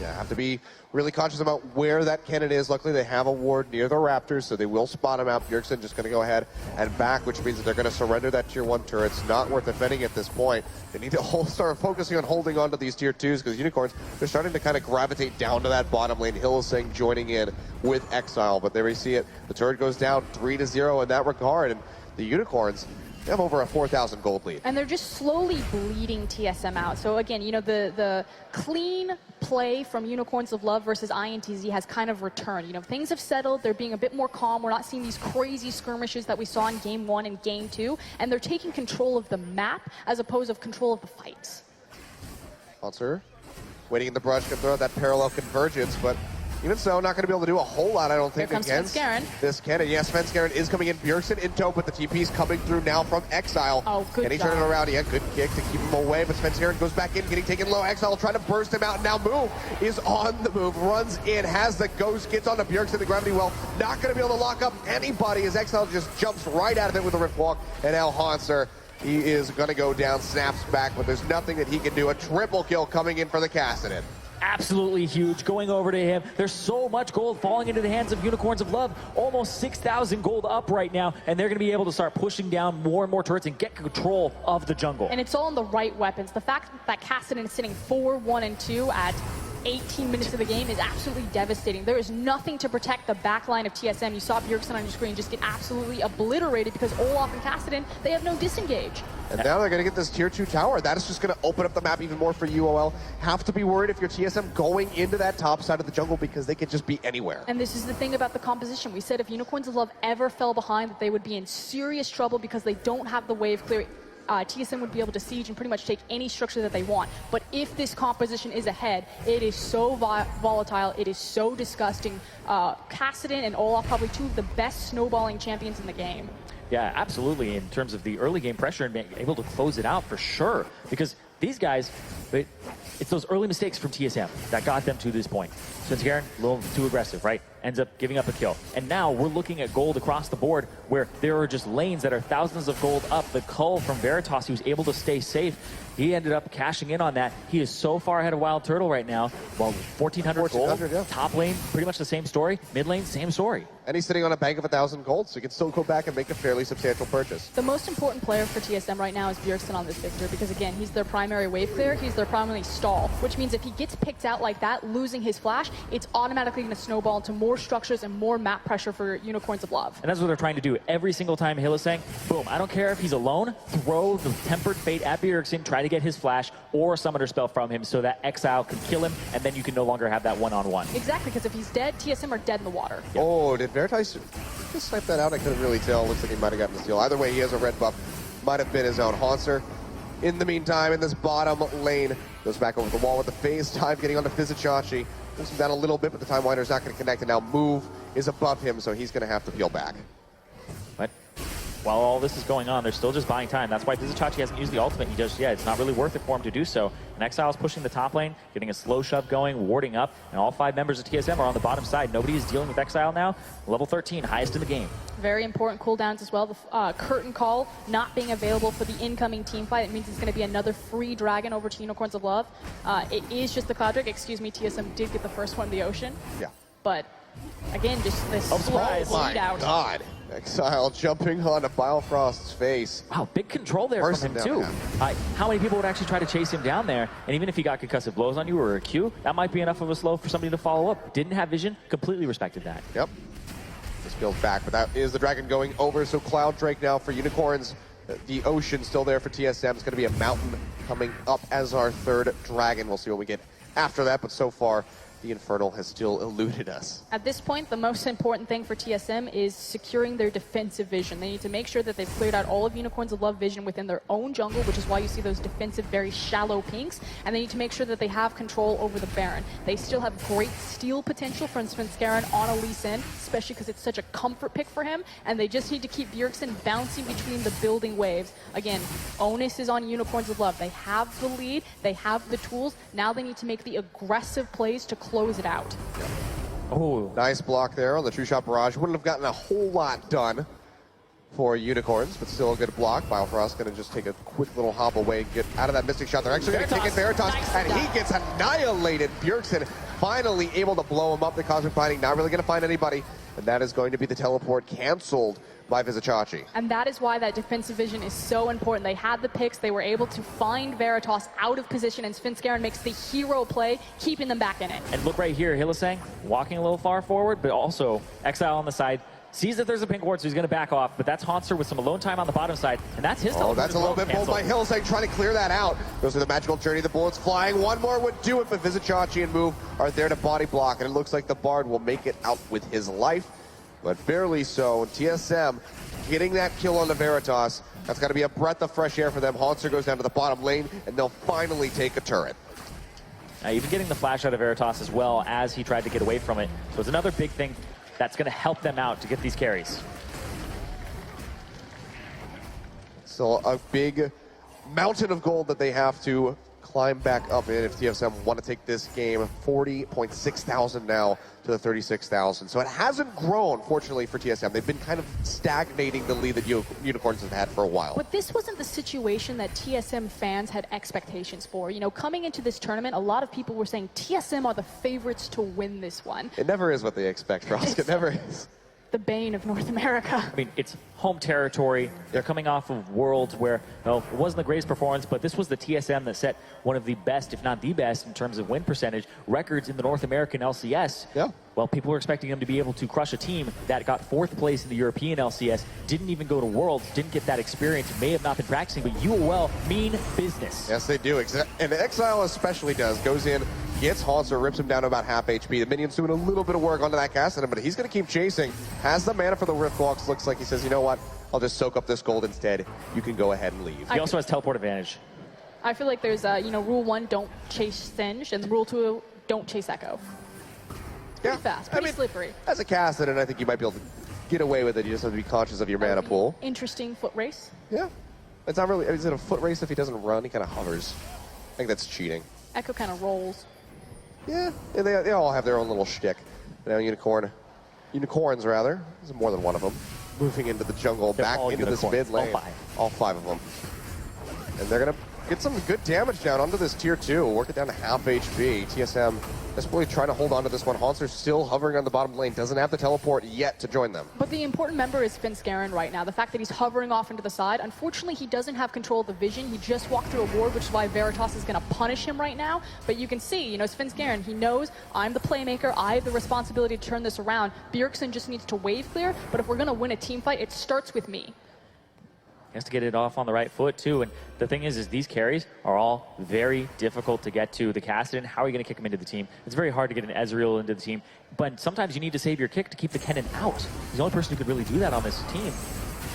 Yeah, have to be really conscious about where that cannon is. Luckily, they have a ward near the Raptors, so they will spot him out. Bjergsen just going to go ahead and back, which means that they're going to surrender that tier 1 turret. It's not worth defending at this point. They need to start focusing on holding on to these tier 2s, because Unicorns, they're starting to kind of gravitate down to that bottom lane. Hillsong joining in with Exile, but there we see it. The turret goes down 3-0 in that regard, and the Unicorns, they have over a 4,000 gold lead. And they're just slowly bleeding TSM out. So again, you know, the clean play from Unicorns of Love versus INTZ has kind of returned. You know, things have settled. They're being a bit more calm. We're not seeing these crazy skirmishes that we saw in Game 1 and Game 2. And they're taking control of the map as opposed to control of the fights. Sponsor waiting in the brush, can throw out that parallel convergence, but even so, not going to be able to do a whole lot, I don't think, against this cannon. Yes, Svenskeren is coming in. Bjergsen in tow, but the TP's coming through now from Exile. Oh, good Can he turn it around? Yeah, good kick to keep him away, but Svenskeren goes back in, getting taken low. Exile trying to burst him out, and now Move is on the move, runs in, has the ghost, gets onto Bjergsen, the gravity well. Not going to be able to lock up anybody as Exile just jumps right out of it with a Rift Walk, and now Hanser, he is going to go down, snaps back, but there's nothing that he can do. A triple kill coming in for the Kassadin. Absolutely huge, going over to him. There's so much gold falling into the hands of Unicorns of Love. Almost 6,000 gold up right now, and they're going to be able to start pushing down more and more turrets and get control of the jungle. And it's all on the right weapons. The fact that Kassadin is sitting 4-1-2 at 18 minutes of the game is absolutely devastating. There is nothing to protect the back line of TSM. You saw Bjergsen on your screen just get absolutely obliterated because Olaf and Kassadin, they have no disengage. And now they're going to get this tier 2 tower. That is just going to open up the map even more for UOL. Have to be worried if you're TSM going into that top side of the jungle, because they could just be anywhere. And this is the thing about the composition. We said if Unicorns of Love ever fell behind, that they would be in serious trouble because they don't have the wave clear. TSM would be able to siege and pretty much take any structure that they want. But if this composition is ahead, it is so volatile, it is so disgusting. Kassadin and Olaf, probably 2 of the best snowballing champions in the game. Yeah, absolutely, in terms of the early game pressure and being able to close it out for sure. Because these guys, it's those early mistakes from TSM that got them to this point. Svenskeren, a little too aggressive, right? Ends up giving up a kill. And now we're looking at gold across the board where there are just lanes that are thousands of gold up. The cull from Veritas, he was able to stay safe. He ended up cashing in on that. He is so far ahead of Wild Turtle right now. Well, 1,400 gold. Yeah. Top lane, pretty much the same story. Mid lane, same story. And he's sitting on a bank of 1,000 gold, so he can still go back and make a fairly substantial purchase. The most important player for TSM right now is Bjergsen on this Victor, because again, he's their primary wave clear, he's their primary stall, which means if he gets picked out like that, losing his flash, it's automatically going to snowball into more structures and more map pressure for Unicorns of Love. And that's what they're trying to do every single time. Hill is saying, boom, I don't care if he's alone, throw the Tempered Fate at Bjergsen, try to get his flash or a Summoner Spell from him so that Exile can kill him, and then you can no longer have that one-on-one. Exactly, because if he's dead, TSM are dead in the water. Yep. Oh, did Veritas just snipe that out? I couldn't really tell. Looks like he might have gotten the steal. Either way, he has a red buff. Might have been his own. Haunter, in the meantime, in this bottom lane, goes back over the wall with the phase time, getting onto Vizicachi. Moves him down a little bit, but the Time Winder's not going to connect, and now Move is above him, so he's going to have to peel back. But while all this is going on, they're still just buying time. That's why Vizicachi hasn't used the ultimate just yet. It's not really worth it for him to do so. And Exile's pushing the top lane, getting a slow shove going, warding up, and all 5 members of TSM are on the bottom side. Nobody is dealing with Exile now. Level 13, highest in the game. Very important cooldowns as well. The Curtain Call not being available for the incoming team fight. It means it's going to be another free dragon over to Unicorns of Love. It is just the Cloud Drake. Excuse me, TSM did get the first one in the ocean. Yeah. But again, just this slow surprise. lead out. God. Exile jumping onto Bilefrost's face. Wow, big control there from him too. How many people would actually try to chase him down there? And even if he got concussive blows on you or a Q, that might be enough of a slow for somebody to follow up. Didn't have vision, completely respected that. Yep. Just peels back, but that is the dragon going over. So Cloud Drake now for Unicorns. The ocean still there for TSM. It's going to be a mountain coming up as our third dragon. We'll see what we get after that, but so far, the Infernal has still eluded us. At this point, the most important thing for TSM is securing their defensive vision. They need to make sure that they've cleared out all of Unicorns of Love vision within their own jungle, which is why you see those defensive, very shallow pinks, and they need to make sure that they have control over the Baron. They still have great steal potential from Svenskeren on a Lee Sin, especially because it's such a comfort pick for him, and they just need to keep Bjergsen bouncing between the building waves. Again, onus is on Unicorns of Love. They have the lead, they have the tools, now they need to make the aggressive plays to close it out. Yep. Oh, nice block there on the True Shot Barrage. Wouldn't have gotten a whole lot done for Unicorns, but still a good block. Bilefrost going to just take a quick little hop away and get out of that Mystic Shot. They're actually going to take it Veritas, and he gets annihilated. Bjergsen finally able to blow him up. The Cosmic Binding not really going to find anybody, and that is going to be the teleport canceled by Vizicachi. And that is why that defensive vision is so important. They had the picks, they were able to find Veritas out of position, and Svenskeren makes the hero play, keeping them back in it. and look right here, Hillisang walking a little far forward, but also Exile on the side. Sees that there's a pink ward, so he's going to back off, but that's Haunter with some alone time on the bottom side, and that's his Oh, that's a little bit bold by Hillsang trying to clear that out. Goes to the magical journey, the bullets flying. One more would do it, but Vizicachi and Move are there to body block, and it looks like the Bard will make it out with his life, but barely so. TSM getting that kill on the Veritas. That's got to be a breath of fresh air for them. Haunter goes down to the bottom lane, and they'll finally take a turret. Even getting the flash out of Veritas as well as he tried to get away from it. So it's another big thing that's going to help them out to get these carries. So a big mountain of gold that they have to climb back up in if TSM want to take this game. 40.6 thousand now to the 36,000. So it hasn't grown, fortunately, for TSM. They've been kind of stagnating the lead that Unicorns have had for a while. But this wasn't the situation that TSM fans had expectations for. You know, coming into this tournament, a lot of people were saying TSM are the favorites to win this one. It never is what they expect, Rosk. It never is. The bane of North America. I mean, it's home territory. They're coming off of Worlds where, well, it wasn't the greatest performance, but this was the TSM that set one of the best, if not the best, in terms of win percentage records in the North American LCS. Yeah. Well, people were expecting them to be able to crush a team that got 4th place in the European LCS, didn't even go to Worlds, didn't get that experience, may have not been practicing, but UOL mean business. Yes, they do. And Exile especially does. Goes in, gets Haunter, rips him down to about half HP. The minion's doing a little bit of work onto that Cassidon, but he's going to keep chasing. Has the mana for the Rift Walks. Looks like he says, you know what? I'll just soak up this gold instead. You can go ahead and leave. He also has teleport advantage. I feel like there's, you know, rule 1, don't chase Singed, and rule 2, don't chase Echo. Pretty fast, pretty slippery. As a Cassidon, I think you might be able to get away with it. You just have to be conscious of your mana pool. Interesting foot race. Yeah. It's not really, is it a foot race if he doesn't run? He kind of hovers. I think that's cheating. Echo kind of rolls. Yeah, and they all have their own little shtick. Now Unicorns rather, there's more than one of them, moving into the jungle, They're back into this mid lane. All 5. All 5 of them. And they're going to get some good damage down onto this tier 2. Work it down to half HP. TSM desperately trying to hold on to this one. Haunter still hovering on the bottom lane. Doesn't have the teleport yet to join them. But the important member is Svenskeren right now. The fact that he's hovering off into the side, unfortunately, he doesn't have control of the vision. He just walked through a ward, which is why Veritas is going to punish him right now. But you can see, you know, Svenskeren, he knows I'm the playmaker. I have the responsibility to turn this around. Bjergsen just needs to wave clear. But if we're going to win a team fight, it starts with me. He has to get it off on the right foot, too. And the thing is these carries are all very difficult to get to. The Kassadin, how are you going to kick him into the team? It's very hard to get an Ezreal into the team. But sometimes you need to save your kick to keep the Kennen out. He's the only person who could really do that on this team.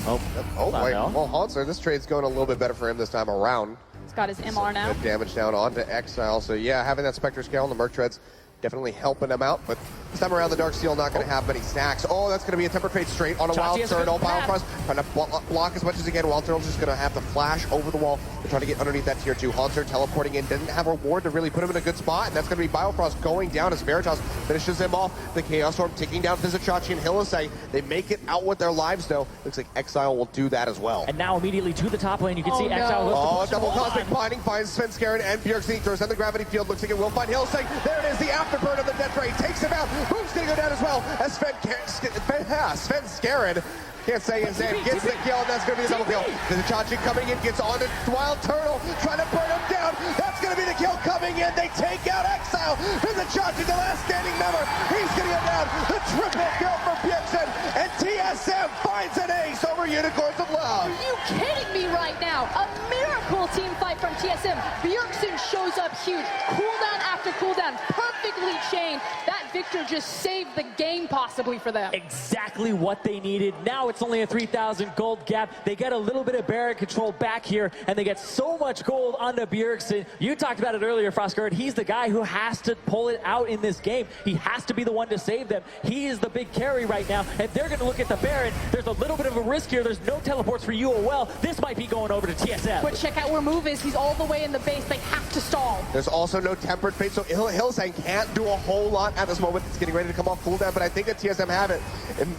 Oh wait. Well, Haunter, this trade's going a little bit better for him this time around. He's got his MR now. Good damage down onto Exile. So yeah, having that Spectre scale and the Merc Treads definitely helping him out, but this time around the Darksteel not going to have many stacks. Oh, that's going to be a Tempered Fate straight on a Wild Turtle. Biofrost trying to block as much as he can. Wild Turtle's just going to have the flash over the wall to try to get underneath that tier 2. Haunter teleporting in, didn't have a ward to really put him in a good spot, and that's going to be Biofrost going down as Veritas finishes him off. The Chaos Storm taking down Vizichachi and Hillisei. They make it out with their lives, though. Looks like Exile will do that as well. And now immediately to the top lane, you can see Exile. Oh, double Cosmic Binding finds Svenskeren and Bjergsen. He throws down the Gravity Field. Looks like it will find Hillisei. There it is, the afterburn of the Death Ray. Takes him out. Boom's going to go down as well as Svenskeren. Can't say his name. Gets the kill, and that's going to be a double kill. Vizichachi coming in, gets on to Wild Turtle, trying to burn him down. That's going to be the kill coming in. They take out Exile. Vizichachi, the last standing member. He's going to get down. The triple kill for Bjergsen, and TSM finds an ace over Unicorns of Love. Are you kidding me right now? A miracle team fight from TSM. Bjergsen shows up huge. Cooldown after cooldown, perfectly chained. That Victor just saved the game possibly for them. Exactly what they needed. Now it's only a 3,000 gold gap. They get a little bit of Baron control back here, and they get so much gold onto Bjergsen. You talked about it earlier, Frostguard. He's the guy who has to pull it out in this game. He has to be the one to save them. He is the big carry right now, and they're going to look at the Baron. There's a little bit of a risk here. There's no teleports for UOL. This might be going over to TSM. But check out where Move is. He's all the way in the base. They have to stall. There's also no Tempered Fate, so Hillsang can't do a whole lot at this moment. It's getting ready to come off cooldown, but I think that TSM have it.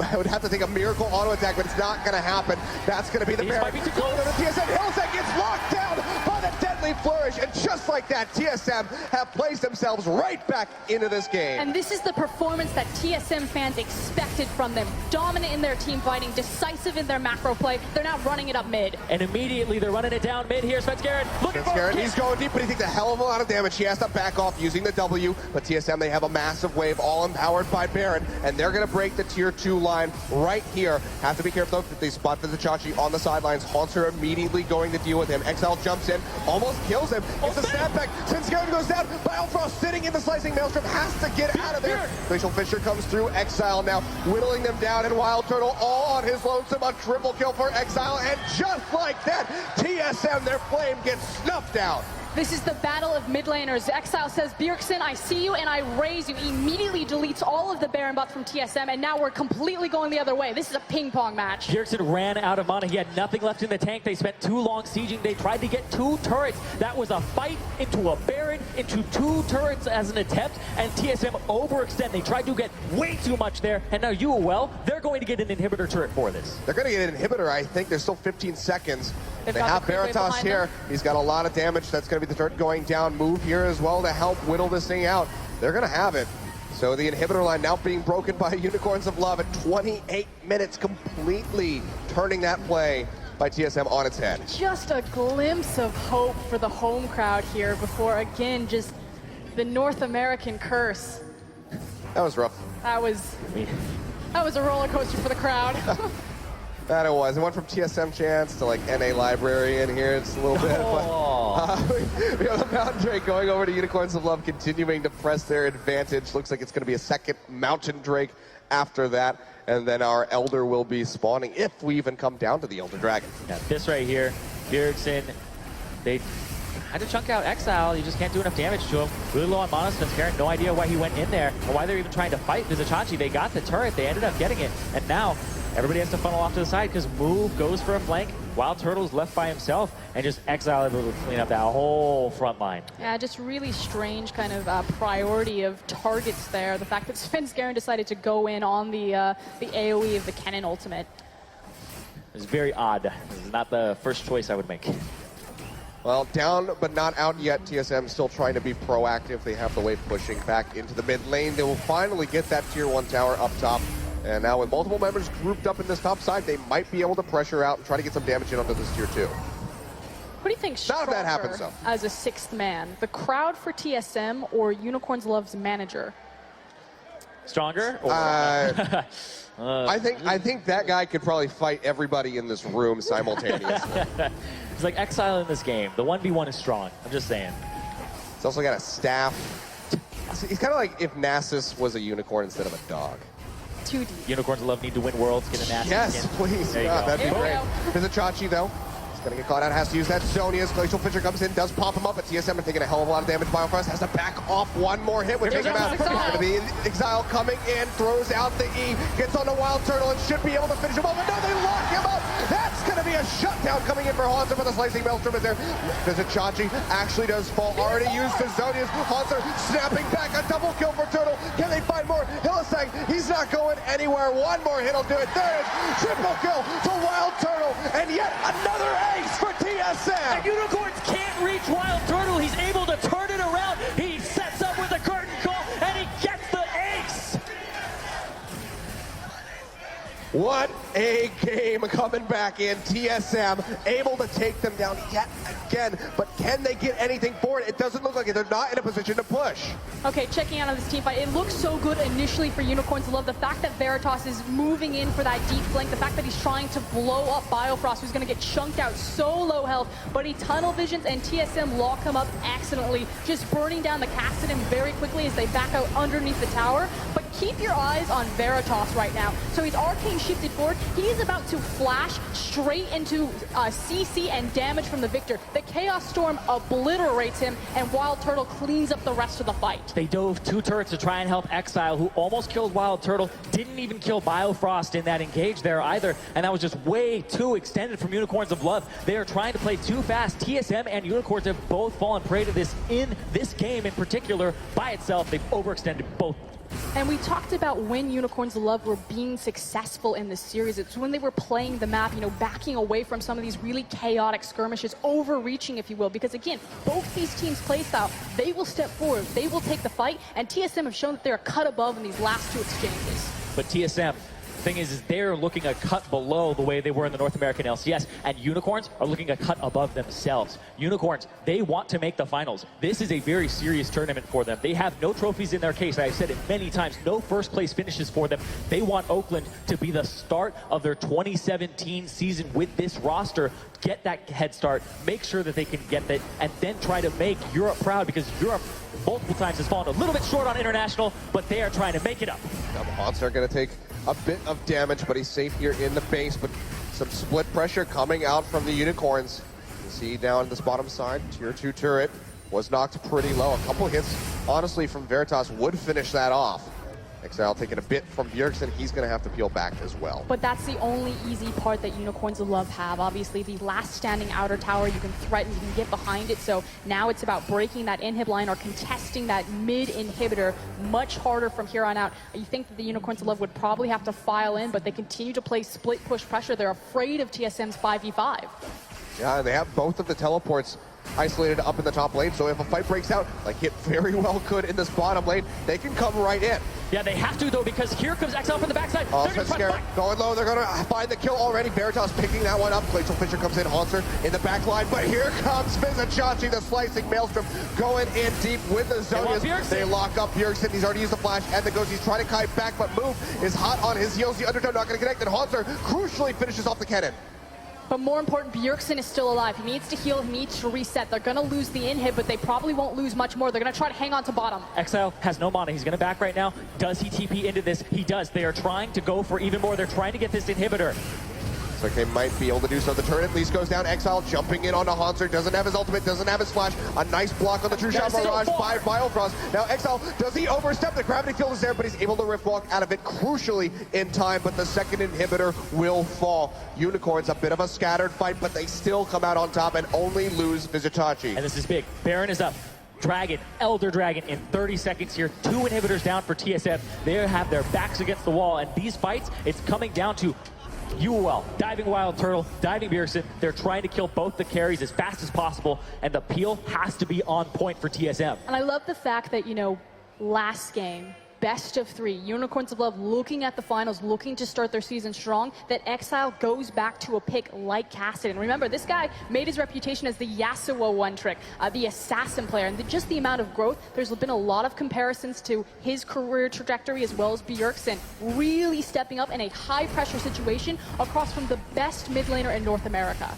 I would have to think a miracle auto attack, but it's not going to happen. That's going to be the Baron. Might be too close. TSM Hillsang gets locked down by the Deadly Flourish, and just like that, TSM have placed themselves right back into this game. And this is the performance that TSM fans expected from them. Dominant in their team fighting, decisive in their macro play. They're now running it up mid. And immediately they're running it down mid here. Svenskeren looking for a kick. He's going deep, but he takes a hell of a lot of damage. He has to back off using the W, but TSM, they have a massive wave, all empowered by Baron, and they're going to break the tier 2 line right here. Have to be careful though, that they spot Vizichachi on the sidelines. Haunter immediately going to deal with him. Exile jumps in, almost kills him. Gets a snapback. Svenskeren goes down. Biofrost sitting in the slicing maelstrom, has to get out of there. Glacial Fissure comes through. Exile now whittling them down, and Wild Turtle all on his lonesome. A triple kill for Exile, and just like that, TSM, their flame gets snuffed out. This is the battle of mid laners. Exile says, Bjergsen, I see you and I raise you. Immediately deletes all of the Baron buff from TSM, and now we're completely going the other way. This is a ping pong match. Bjergsen ran out of mana. He had nothing left in the tank. They spent too long sieging. They tried to get 2 turrets. That was a fight into a Baron, into 2 turrets as an attempt, and TSM overextend. They tried to get way too much there, and now UOL, they're going to get an inhibitor turret for this. They're going to get an inhibitor, I think. There's still 15 seconds. They have Veritas here. He's got a lot of damage. That's going to be the turret going down. Move here as well to help whittle this thing out. They're going to have it. So the inhibitor line now being broken by Unicorns of Love at 28 minutes, completely turning that play by TSM on its head. Just a glimpse of hope for the home crowd here before, again, just the North American curse. That was rough. That was a roller coaster for the crowd. That it was. It went from TSM chance to like NA library in here. It's a little bit. But, we have the Mountain Drake going over to Unicorns of Love, continuing to press their advantage. Looks like it's going to be a second Mountain Drake after that. And then our Elder will be spawning if we even come down to the Elder Dragon. Yeah, this right here, Bjergsen, they had to chunk out Exile. You just can't do enough damage to him. Really low on mana. Svenskeren, no idea why he went in there or why they're even trying to fight Vizichachi. They got the turret. They ended up getting it. And now everybody has to funnel off to the side because Move goes for a flank. Wild Turtle's left by himself, and just Exile able to clean up that whole front line. Yeah, just really strange kind of priority of targets there. The fact that Svenskeren decided to go in on the AoE of the Kennen ultimate. It's very odd. This is not the first choice I would make. Well, down but not out yet. TSM still trying to be proactive. They have the wave pushing back into the mid lane. They will finally get that tier 1 tower up top. And now with multiple members grouped up in this top side, they might be able to pressure out and try to get some damage in onto this tier 2. What do you think Not if that happens, though. As a 6th man, the crowd for TSM or Unicorns Love's manager? Stronger? I think that guy could probably fight everybody in this room simultaneously. It's like Exile in this game. The 1v1 is strong. I'm just saying. He's also got a staff. He's kind of like if Nasus was a unicorn instead of a dog. 2D. Unicorns Love need to win Worlds, get an ass. Yes, please. There you Yeah, go. that'd be Here we great. go. There's a Chachi, though. He's going to get caught out. Has to use that Zonius. Glacial Fisher comes in, does pop him up, but TSM are taking a hell of a lot of damage. Biofrost has to back off one more hit, which There's takes him out. Exile. It's going to be Exile coming in, throws out the E, gets on the Wild Turtle, and should be able to finish him off. But no, they lock him up. That's going to be a shutdown coming in for Hanser, but the Slicing Maelstrom is there. There's a Chachi. Actually does fall. Already used the Zonius. Hanser snapping back. A double kill for Turtle. Can they find more? Hylissang, he's not going anywhere. One more hit will do it. There it is. Triple kill for Wild Turtle. And yet another ace for TSM. And Unicorns can't reach Wild Turtle. He's able to turn it around. He sets up with a curtain call, and he gets the ace. What a game coming back in. TSM able to take them down yet again, but can they get anything for it? It doesn't look like it. They're not in a position to push. Okay, checking out on this team fight. It looks so good initially for Unicorns Love. The fact that Veritas is moving in for that deep flank, the fact that he's trying to blow up Biofrost, who's going to get chunked out so low health, but he tunnel visions and TSM lock him up accidentally, just burning down the Kassadin very quickly as they back out underneath the tower. But keep your eyes on Veritas right now. So he's arcane shifted forward. He's about to flash straight into CC and damage from the Victor. The Chaos Storm obliterates him, and Wild Turtle cleans up the rest of the fight. They dove 2 turrets to try and help Exile, who almost killed Wild Turtle. Didn't even kill Biofrost in that engage there either, and that was just way too extended from Unicorns of Love. They are trying to play too fast. TSM and Unicorns have both fallen prey to this in this game in particular. By itself, they've overextended both. And we talked about when Unicorns of Love were being successful in this series. It's when they were playing the map, backing away from some of these really chaotic skirmishes, overreaching, if you will. Because again, both these teams' playstyle, they will step forward, they will take the fight, and TSM have shown that they're a cut above in these last 2 exchanges. But TSM, the thing is they're looking a cut below the way they were in the North American LCS, and Unicorns are looking a cut above themselves. Unicorns, they want to make the finals. This is a very serious tournament for them. They have no trophies in their case. I've said it many times, no first place finishes for them. They want Oakland to be the start of their 2017 season with this roster. Get that head start, make sure that they can get that, and then try to make Europe proud, because Europe multiple times has fallen a little bit short on international, but they are trying to make it up. Now the Monster are going to take a bit of damage, but he's safe here in the base, but some split pressure coming out from the Unicorns. You see down this bottom side, tier 2 turret was knocked pretty low. A couple hits, honestly, from Veritas would finish that off. Exile taking a bit from Bjergsen. He's going to have to peel back as well. But that's the only easy part that Unicorns of Love have. Obviously, the last standing outer tower, you can threaten, you can get behind it. So now it's about breaking that inhib line or contesting that mid inhibitor much harder from here on out. You think that the Unicorns of Love would probably have to file in, but they continue to play split push pressure. They're afraid of TSM's 5v5. Yeah, and they have both of the teleports isolated up in the top lane, so if a fight breaks out, like it very well could in this bottom lane, they can come right in. Yeah, they have to, though, because here comes Exile from the backside. Oh, They're so gonna scary. Going low, they're going to find the kill already. Veritas picking that one up. Glacial Fisher comes in, Hanser in the back line, but here comes Vizachachi, the Slicing Maelstrom, going in deep with the Zonius. They lock up Bjergsen. He's already used the flash and the ghost. He's trying to kite back, but Move is hot on his heels. The Undertow not going to connect, and Hanser crucially finishes off the cannon. But more important, Bjergsen is still alive. He needs to heal, he needs to reset. They're going to lose the inhib, but they probably won't lose much more. They're going to try to hang on to bottom. Exile has no mana. He's going to back right now. Does he TP into this? He does. They are trying to go for even more. They're trying to get this inhibitor. Looks like they might be able to do so. The turret at least goes down. Exile jumping in onto Hanser. Doesn't have his ultimate, doesn't have his flash. A nice block on the True Shot Barrage by Biofrost. Now Exile, does he overstep? The gravity field is there, but he's able to rift walk out of it crucially in time, but the second inhibitor will fall. Unicorns, a bit of a scattered fight, but they still come out on top and only lose Vizachachi. And this is big. Baron is up. Dragon, Elder Dragon in 30 seconds here. 2 inhibitors down for TSM. They have their backs against the wall, and these fights, it's coming down to UOL, diving Wild Turtle, diving Bjergsen. They're trying to kill both the carries as fast as possible, and the peel has to be on point for TSM. And I love the fact that, last game, best of 3, Unicorns of Love looking at the finals, looking to start their season strong, that Exile goes back to a pick like Cassidy. Remember, this guy made his reputation as the Yasuo one-trick, the assassin player, and just the amount of growth, there's been a lot of comparisons to his career trajectory as well as Bjergsen, really stepping up in a high-pressure situation across from the best mid laner in North America.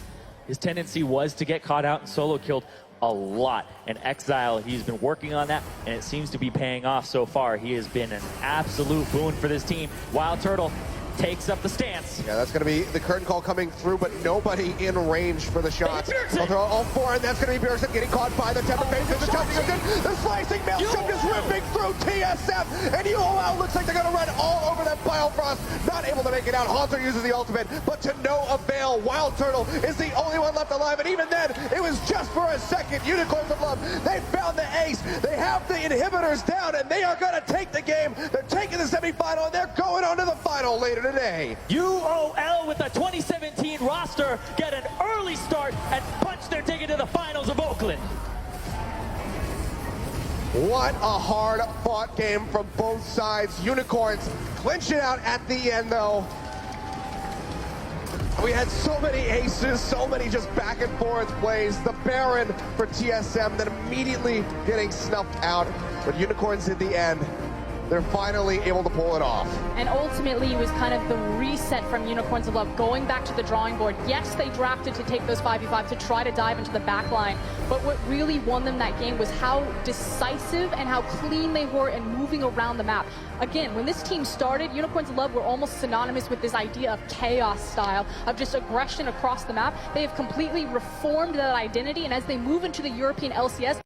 His tendency was to get caught out and solo killed a lot. And Exile, he's been working on that, and it seems to be paying off so far. He has been an absolute boon for this team. Wild Turtle takes up the stance. Yeah, that's going to be the curtain call coming through, but nobody in range for the shots. They'll throw all 4, and that's going to be Bjergsen getting caught by the temper phase. The jumping again, the slicing maelstrom just ripping through TSM, and UOL looks like they're going to run all over that Biofrost. Not able to make it out. Haunter uses the ultimate, but to no avail. Wild Turtle is the only one left alive, and even then, it was just for a second. Unicorns of Love, they found the ace. They have the inhibitors down, and they are going to take the game. They're taking the semifinal, and they're going on to the final later today. UOL with the 2017 roster get an early start and punch their ticket to the finals of Oakland. What a hard-fought game from both sides. Unicorns clinch it out at the end, though. We had so many aces, so many just back and forth plays. The Baron for TSM, then immediately getting snuffed out. But Unicorns at the end, they're finally able to pull it off. And ultimately, it was kind of the reset from Unicorns of Love, going back to the drawing board. Yes, they drafted to take those 5v5 to try to dive into the back line, but what really won them that game was how decisive and how clean they were in moving around the map. Again, when this team started, Unicorns of Love were almost synonymous with this idea of chaos style, of just aggression across the map. They have completely reformed that identity, and as they move into the European LCS,